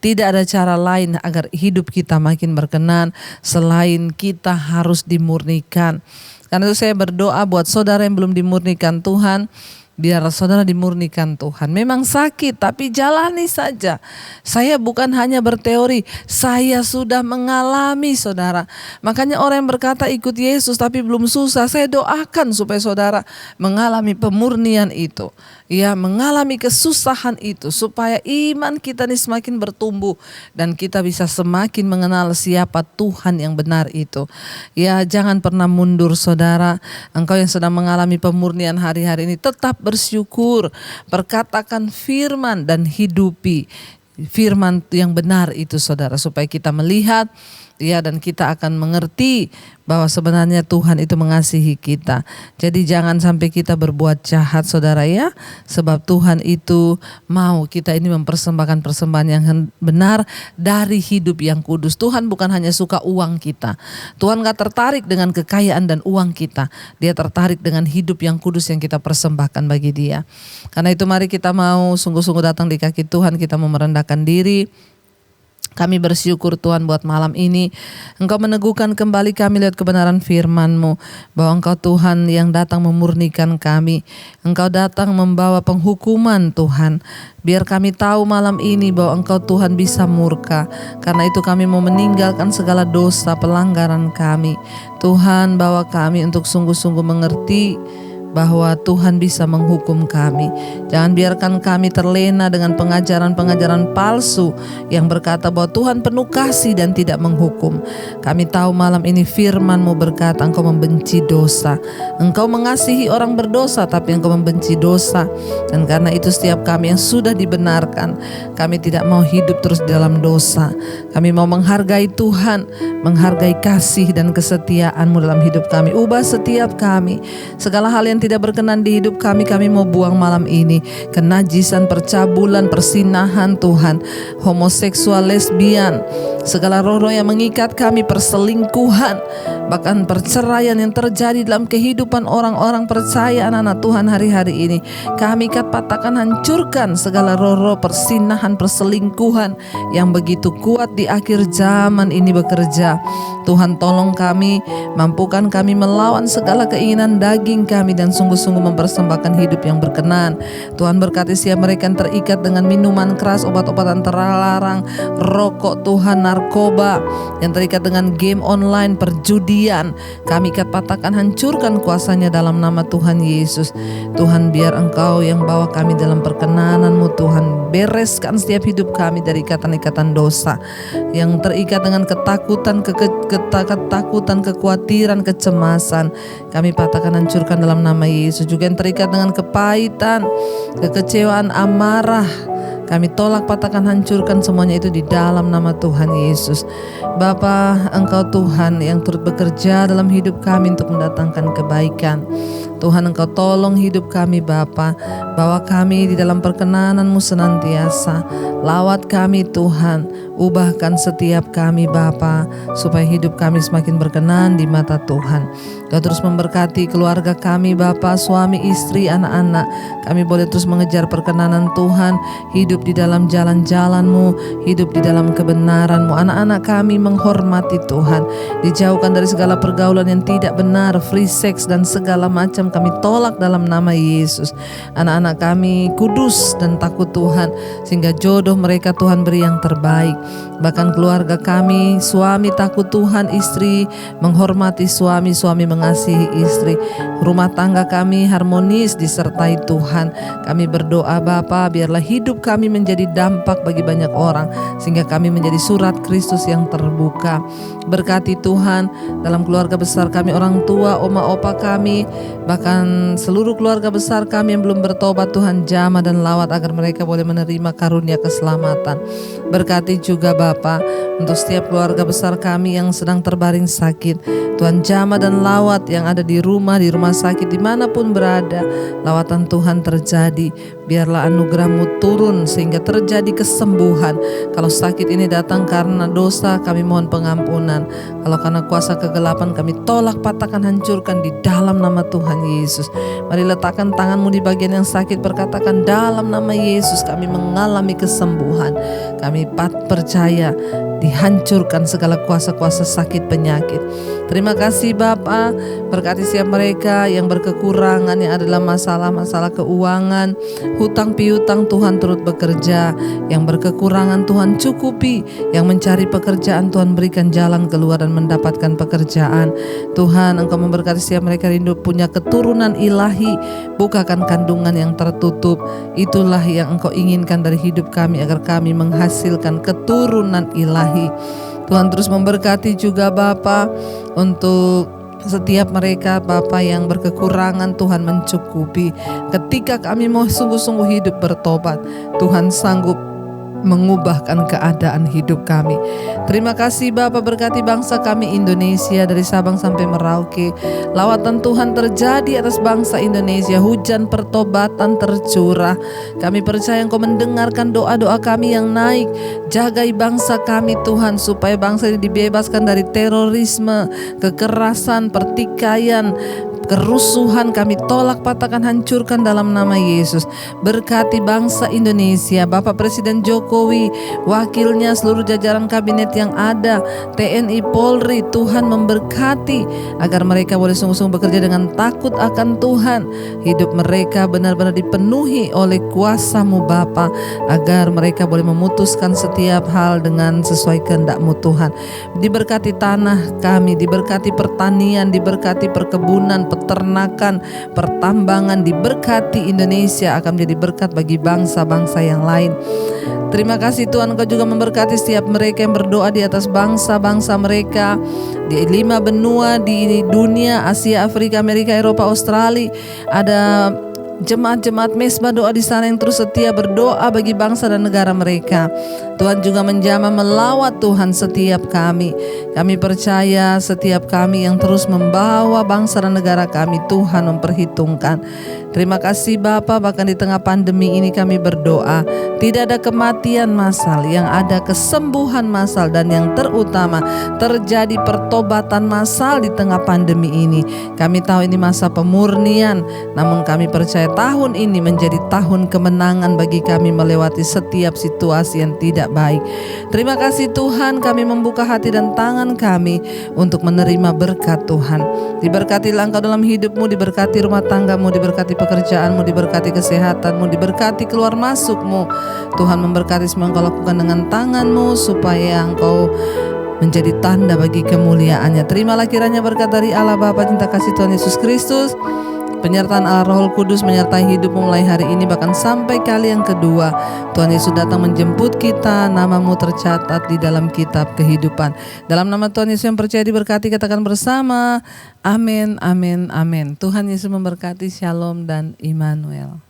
Tidak ada cara lain agar hidup kita makin berkenan selain kita harus dimurnikan. Karena itu saya berdoa buat saudara yang belum dimurnikan Tuhan, biar saudara dimurnikan Tuhan. Memang sakit, tapi jalani saja. Saya bukan hanya berteori, saya sudah mengalami, saudara. Makanya orang yang berkata ikut Yesus tapi belum susah, saya doakan supaya saudara mengalami pemurnian itu. Ya, mengalami kesusahan itu supaya iman kita ini semakin bertumbuh dan kita bisa semakin mengenal siapa Tuhan yang benar itu. Ya, jangan pernah mundur, saudara. Engkau yang sedang mengalami pemurnian hari-hari ini, tetap bersyukur, perkatakan firman dan hidupi firman yang benar itu, saudara, supaya kita melihat Ya, dan kita akan mengerti bahwa sebenarnya Tuhan itu mengasihi kita. Jadi jangan sampai kita berbuat jahat, saudara ya, sebab Tuhan itu mau kita ini mempersembahkan persembahan yang benar dari hidup yang kudus. Tuhan bukan hanya suka uang kita. Tuhan gak tertarik dengan kekayaan dan uang kita. Dia tertarik dengan hidup yang kudus yang kita persembahkan bagi Dia. Karena itu mari kita mau sungguh-sungguh datang di kaki Tuhan, kita mau merendahkan diri. Kami bersyukur Tuhan buat malam ini Engkau meneguhkan kembali kami lihat kebenaran firman-Mu, bahwa Engkau Tuhan yang datang memurnikan kami. Engkau datang membawa penghukuman Tuhan. Biar kami tahu malam ini bahwa Engkau Tuhan bisa murka. Karena itu kami mau meninggalkan segala dosa pelanggaran kami. Tuhan, bawa kami untuk sungguh-sungguh mengerti bahwa Tuhan bisa menghukum kami. Jangan biarkan kami terlena dengan pengajaran-pengajaran palsu yang berkata bahwa Tuhan penuh kasih dan tidak menghukum. Kami tahu malam ini firman-Mu berkata Engkau membenci dosa. Engkau mengasihi orang berdosa, tapi Engkau membenci dosa. Dan karena itu setiap kami yang sudah dibenarkan, kami tidak mau hidup terus di dalam dosa. Kami mau menghargai Tuhan, menghargai kasih dan kesetiaan-Mu dalam hidup kami. Ubah setiap kami. Segala hal yang tidak berkenan di hidup kami mau buang malam ini. Kenajisan, percabulan, persinahan Tuhan, homoseksual, lesbian, segala roh-roh yang mengikat kami, perselingkuhan, bahkan perceraian yang terjadi dalam kehidupan orang-orang percaya anak-anak Tuhan hari-hari ini. Kami patahkan, hancurkan segala roh-roh persinahan, perselingkuhan yang begitu kuat di akhir zaman ini bekerja. Tuhan tolong kami, mampukan kami melawan segala keinginan daging kami dan sungguh-sungguh mempersembahkan hidup yang berkenan. Tuhan berkati setiap mereka yang terikat dengan minuman keras, obat-obatan terlarang, rokok Tuhan, narkoba, yang terikat dengan game online, perjudian. Kami patahkan, hancurkan kuasanya dalam nama Tuhan Yesus. Tuhan, biar Engkau yang bawa kami dalam perkenanan-Mu Tuhan. Bereskan setiap hidup kami dari ikatan-ikatan dosa yang terikat dengan ketakutan, ketakutan, kekhawatiran, kecemasan. Kami patahkan, hancurkan dalam nama Yesus. Juga yang terikat dengan kepahitan, kekecewaan, amarah, kami tolak, patahkan, hancurkan semuanya itu di dalam nama Tuhan Yesus. Bapa, Engkau Tuhan yang turut bekerja dalam hidup kami untuk mendatangkan kebaikan. Tuhan, Engkau tolong hidup kami Bapa. Bawa kami di dalam perkenanan-Mu senantiasa. Lawat kami Tuhan. Ubahkan setiap kami Bapa, supaya hidup kami semakin berkenan di mata Tuhan. Kau terus memberkati keluarga kami Bapa, suami, istri, anak-anak. Kami boleh terus mengejar perkenanan Tuhan, hidup di dalam jalan-jalan-Mu, hidup di dalam kebenaran-Mu. Anak-anak kami menghormati Tuhan, dijauhkan dari segala pergaulan yang tidak benar, free sex dan segala macam kami tolak dalam nama Yesus. Anak-anak kami kudus dan takut Tuhan, sehingga jodoh mereka Tuhan beri yang terbaik. Bahkan keluarga kami, suami takut Tuhan, istri menghormati suami, suami mengasihi istri. Rumah tangga kami harmonis disertai Tuhan. Kami berdoa Bapa, biarlah hidup kami menjadi dampak bagi banyak orang, sehingga kami menjadi surat Kristus yang terbuka. Berkati Tuhan dalam keluarga besar kami, orang tua, oma, opa kami, bahkan seluruh keluarga besar kami yang belum bertobat Tuhan, jamah dan lawat agar mereka boleh menerima karunia keselamatan. Berkati juga Bapa untuk setiap keluarga besar kami yang sedang terbaring sakit. Tuhan, jamah dan lawat yang ada di rumah sakit, dimanapun berada, lawatan Tuhan terjadi. Biarlah anugerah-Mu turun sehingga terjadi kesembuhan. Kalau sakit ini datang karena dosa, kami mohon pengampunan. Kalau karena kuasa kegelapan, kami tolak, patahkan, hancurkan di dalam nama Tuhan Yesus. Mari letakkan tangan-Mu di bagian yang sakit, berkatakan dalam nama Yesus kami mengalami kesembuhan. Kami percaya dihancurkan segala kuasa-kuasa sakit penyakit. Terima kasih Bapa, berkati setiap mereka yang berkekurangan, yang adalah masalah-masalah keuangan, hutang piutang, Tuhan turut bekerja. Yang berkekurangan Tuhan cukupi, yang mencari pekerjaan Tuhan berikan jalan keluar dan mendapatkan pekerjaan. Tuhan, Engkau memberkati setiap mereka rindu punya keturunan ilahi, bukakan kandungan yang tertutup. Itulah yang Engkau inginkan dari hidup kami, agar kami menghasilkan keturunan ilahi. Tuhan terus memberkati juga Bapa untuk setiap mereka Bapa yang berkekurangan, Tuhan mencukupi. Ketika kami mau sungguh-sungguh hidup bertobat, Tuhan sanggup mengubahkan keadaan hidup kami. Terima kasih Bapa, berkati bangsa kami Indonesia dari Sabang sampai Merauke. Lawatan Tuhan terjadi atas bangsa Indonesia, hujan pertobatan tercurah. Kami percaya Engkau mendengarkan doa-doa kami yang naik. Jagai bangsa kami Tuhan, supaya bangsa ini dibebaskan dari terorisme, kekerasan, pertikaian, kerusuhan. Kami tolak, patahkan, hancurkan dalam nama Yesus. Berkati bangsa Indonesia, Bapak Presiden Jokowi, wakilnya, seluruh jajaran kabinet yang ada, TNI, Polri. Tuhan memberkati agar mereka boleh sungguh-sungguh bekerja dengan takut akan Tuhan. Hidup mereka benar-benar dipenuhi oleh kuasa-Mu Bapa, agar mereka boleh memutuskan setiap hal dengan sesuai kehendak-Mu Tuhan. Diberkati tanah kami, diberkati pertanian, diberkati perkebunan, peternakan, pertambangan. Diberkati Indonesia akan menjadi berkat bagi bangsa-bangsa yang lain. Terima kasih Tuhan, Engkau juga memberkati setiap mereka yang berdoa di atas bangsa-bangsa mereka di 5 benua di dunia, Asia, Afrika, Amerika, Eropa, Australia. Ada jemaat-jemaat mesbah doa di sana yang terus setia berdoa bagi bangsa dan negara mereka. Tuhan juga menjamah melawat Tuhan setiap kami. Kami percaya setiap kami yang terus membawa bangsa dan negara kami, Tuhan memperhitungkan. Terima kasih Bapa, bahkan di tengah pandemi ini kami berdoa tidak ada kematian massal, yang ada kesembuhan massal, dan yang terutama terjadi pertobatan massal di tengah pandemi ini. Kami tahu ini masa pemurnian, namun kami percaya tahun ini menjadi tahun kemenangan bagi kami melewati setiap situasi yang tidak baik. Terima kasih Tuhan, kami membuka hati dan tangan kami untuk menerima berkat Tuhan. Diberkatilah Engkau dalam hidupmu, diberkati rumah tanggamu, diberkati pekerjaanmu, diberkati kesehatanmu, diberkati keluar masukmu. Tuhan memberkati semua yang Engkau lakukan dengan tanganmu, supaya Engkau menjadi tanda bagi kemuliaannya. Terimalah kiranya berkat dari Allah Bapa, cinta kasih Tuhan Yesus Kristus, penyertaan Allah Roh Kudus menyertai hidupmu mulai hari ini bahkan sampai kali yang kedua. Tuhan Yesus datang menjemput kita, namamu tercatat di dalam kitab kehidupan. Dalam nama Tuhan Yesus yang percaya diberkati, katakan bersama, amin, amin, amin. Tuhan Yesus memberkati, shalom dan Immanuel.